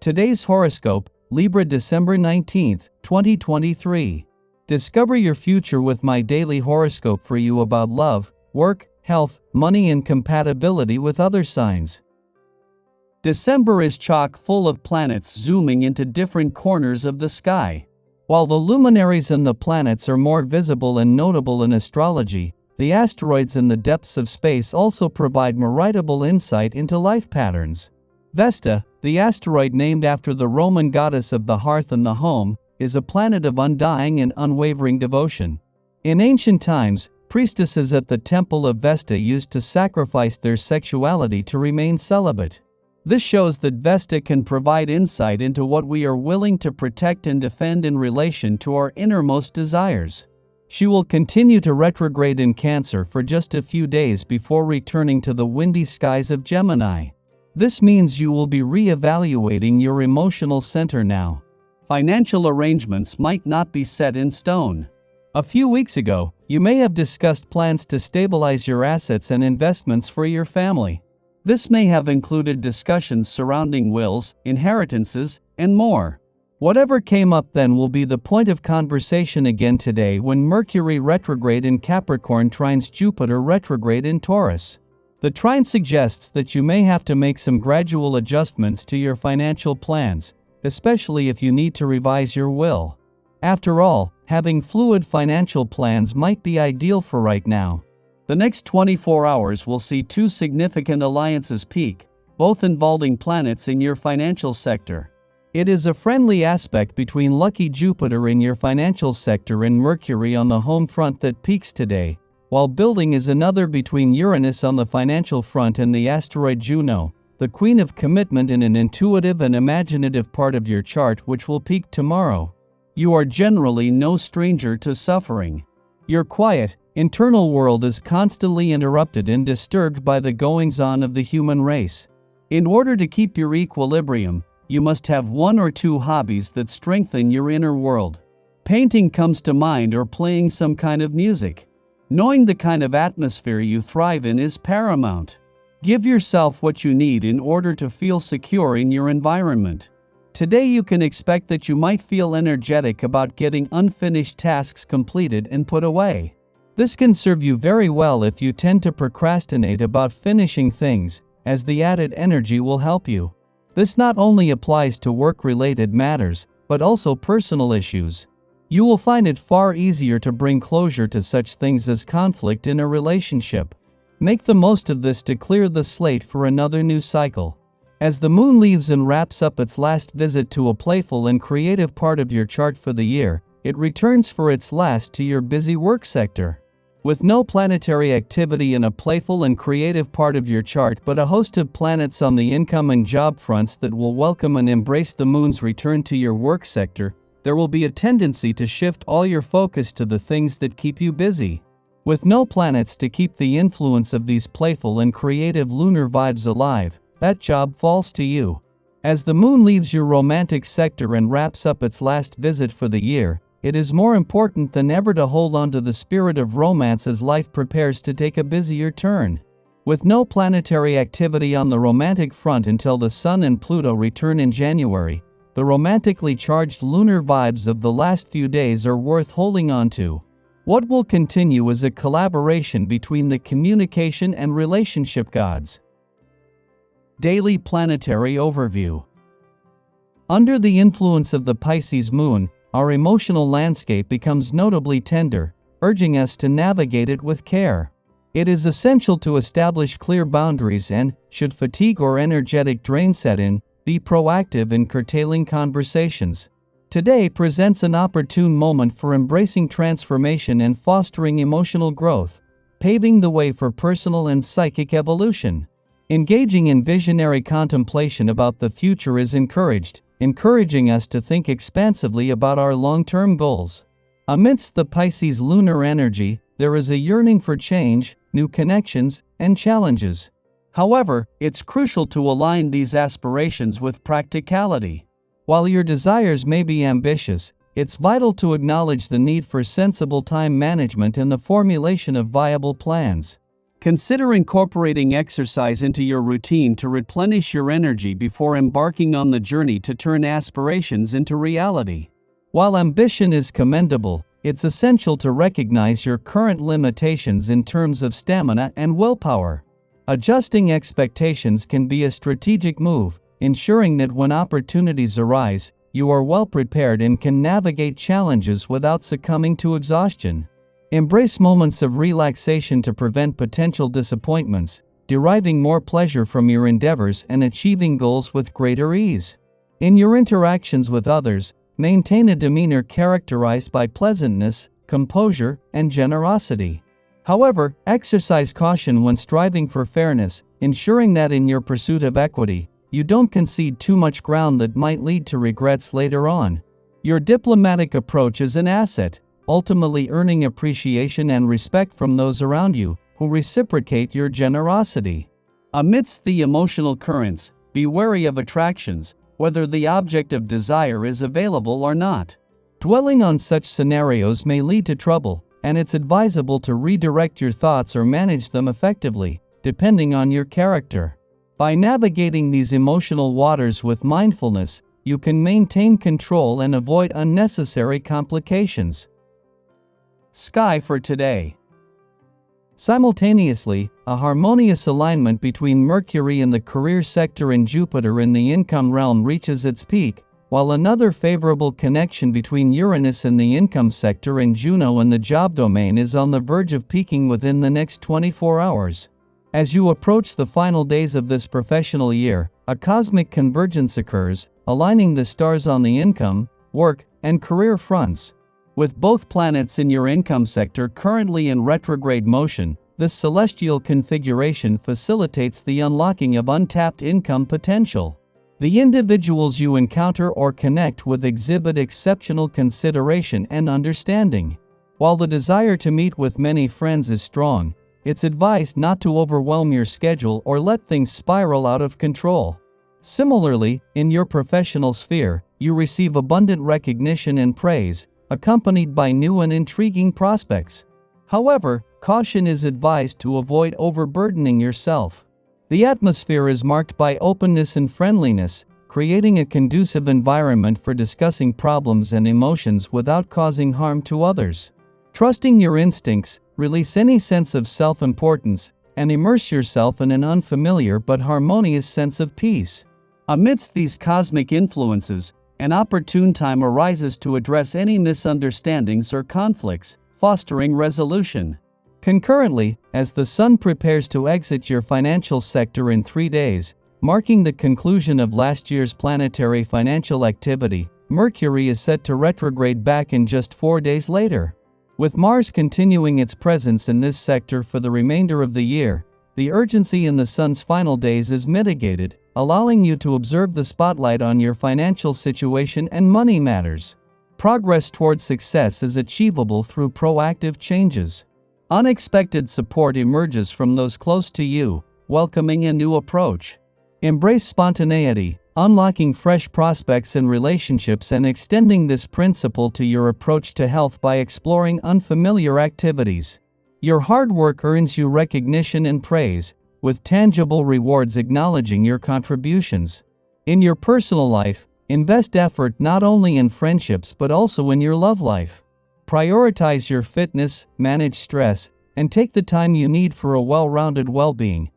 Today's horoscope, Libra December 19th, 2023. Discover your future with my daily horoscope for you about love, work, health, money and compatibility with other signs. December is chock full of planets zooming into different corners of the sky. While the luminaries and the planets are more visible and notable in astrology, the asteroids in the depths of space also provide meritable insight into life patterns. Vesta, the asteroid named after the Roman goddess of the hearth and the home, is a planet of undying and unwavering devotion. In ancient times, priestesses at the temple of Vesta used to sacrifice their sexuality to remain celibate. This shows that Vesta can provide insight into what we are willing to protect and defend in relation to our innermost desires. She will continue to retrograde in Cancer for just a few days before returning to the windy skies of Gemini. This means you will be re-evaluating your emotional center now. Financial arrangements might not be set in stone. A few weeks ago, you may have discussed plans to stabilize your assets and investments for your family. This may have included discussions surrounding wills, inheritances, and more. Whatever came up then will be the point of conversation again today when Mercury retrograde in Capricorn trines Jupiter retrograde in Taurus. The trine suggests that you may have to make some gradual adjustments to your financial plans, especially if you need to revise your will. After all, having fluid financial plans might be ideal for right now. The next 24 hours will see two significant alliances peak, both involving planets in your financial sector. It is a friendly aspect between lucky Jupiter in your financial sector and Mercury on the home front that peaks today, while building is another between Uranus on the financial front and the asteroid Juno, the queen of commitment in an intuitive and imaginative part of your chart which will peak tomorrow. You are generally no stranger to suffering. Your quiet, internal world is constantly interrupted and disturbed by the goings-on of the human race. In order to keep your equilibrium, you must have one or two hobbies that strengthen your inner world. Painting comes to mind, or playing some kind of music. Knowing the kind of atmosphere you thrive in is paramount. Give yourself what you need in order to feel secure in your environment. Today you can expect that you might feel energetic about getting unfinished tasks completed and put away. This can serve you very well if you tend to procrastinate about finishing things, as the added energy will help you. This not only applies to work-related matters, but also personal issues. You will find it far easier to bring closure to such things as conflict in a relationship. Make the most of this to clear the slate for another new cycle. As the moon leaves and wraps up its last visit to a playful and creative part of your chart for the year, it returns for its last to your busy work sector. With no planetary activity in a playful and creative part of your chart but a host of planets on the income and job fronts that will welcome and embrace the moon's return to your work sector, there will be a tendency to shift all your focus to the things that keep you busy. With no planets to keep the influence of these playful and creative lunar vibes alive, that job falls to you. As the moon leaves your romantic sector and wraps up its last visit for the year, it is more important than ever to hold on to the spirit of romance as life prepares to take a busier turn. With no planetary activity on the romantic front until the Sun and Pluto return in January, the romantically charged lunar vibes of the last few days are worth holding on to. What will continue is a collaboration between the communication and relationship gods. Daily Planetary Overview. Under the influence of the Pisces moon, our emotional landscape becomes notably tender, urging us to navigate it with care. It is essential to establish clear boundaries and, should fatigue or energetic drain set in, be proactive in curtailing conversations. Today presents an opportune moment for embracing transformation and fostering emotional growth, paving the way for personal and psychic evolution. Engaging in visionary contemplation about the future is encouraged, encouraging us to think expansively about our long-term goals. Amidst the Pisces lunar energy, there is a yearning for change, new connections, and challenges. However, it's crucial to align these aspirations with practicality. While your desires may be ambitious, it's vital to acknowledge the need for sensible time management and the formulation of viable plans. Consider incorporating exercise into your routine to replenish your energy before embarking on the journey to turn aspirations into reality. While ambition is commendable, it's essential to recognize your current limitations in terms of stamina and willpower. Adjusting expectations can be a strategic move, ensuring that when opportunities arise, you are well prepared and can navigate challenges without succumbing to exhaustion. Embrace moments of relaxation to prevent potential disappointments, deriving more pleasure from your endeavors and achieving goals with greater ease. In your interactions with others, maintain a demeanor characterized by pleasantness, composure, and generosity. However, exercise caution when striving for fairness, ensuring that in your pursuit of equity, you don't concede too much ground that might lead to regrets later on. Your diplomatic approach is an asset, ultimately earning appreciation and respect from those around you, who reciprocate your generosity. Amidst the emotional currents, be wary of attractions, whether the object of desire is available or not. Dwelling on such scenarios may lead to trouble, and it's advisable to redirect your thoughts or manage them effectively, depending on your character. By navigating these emotional waters with mindfulness, you can maintain control and avoid unnecessary complications. Sky for today. Simultaneously, a harmonious alignment between Mercury in the career sector and Jupiter in the income realm reaches its peak, while another favorable connection between Uranus in the income sector and Juno in the job domain is on the verge of peaking within the next 24 hours. As you approach the final days of this professional year, a cosmic convergence occurs, aligning the stars on the income, work, and career fronts. With both planets in your income sector currently in retrograde motion, this celestial configuration facilitates the unlocking of untapped income potential. The individuals you encounter or connect with exhibit exceptional consideration and understanding. While the desire to meet with many friends is strong, it's advised not to overwhelm your schedule or let things spiral out of control. Similarly, in your professional sphere, you receive abundant recognition and praise, accompanied by new and intriguing prospects. However, caution is advised to avoid overburdening yourself. The atmosphere is marked by openness and friendliness, creating a conducive environment for discussing problems and emotions without causing harm to others. Trusting your instincts, release any sense of self-importance, and immerse yourself in an unfamiliar but harmonious sense of peace. Amidst these cosmic influences, an opportune time arises to address any misunderstandings or conflicts, fostering resolution. Concurrently, as the Sun prepares to exit your financial sector in 3 days, marking the conclusion of last year's planetary financial activity, Mercury is set to retrograde back in just 4 days later. With Mars continuing its presence in this sector for the remainder of the year, the urgency in the Sun's final days is mitigated, allowing you to observe the spotlight on your financial situation and money matters. Progress towards success is achievable through proactive changes. Unexpected support emerges from those close to you, welcoming a new approach. Embrace spontaneity, unlocking fresh prospects and relationships and extending this principle to your approach to health by exploring unfamiliar activities. Your hard work earns you recognition and praise, with tangible rewards acknowledging your contributions. In your personal life, invest effort not only in friendships but also in your love life. Prioritize your fitness, manage stress, and take the time you need for a well-rounded well-being,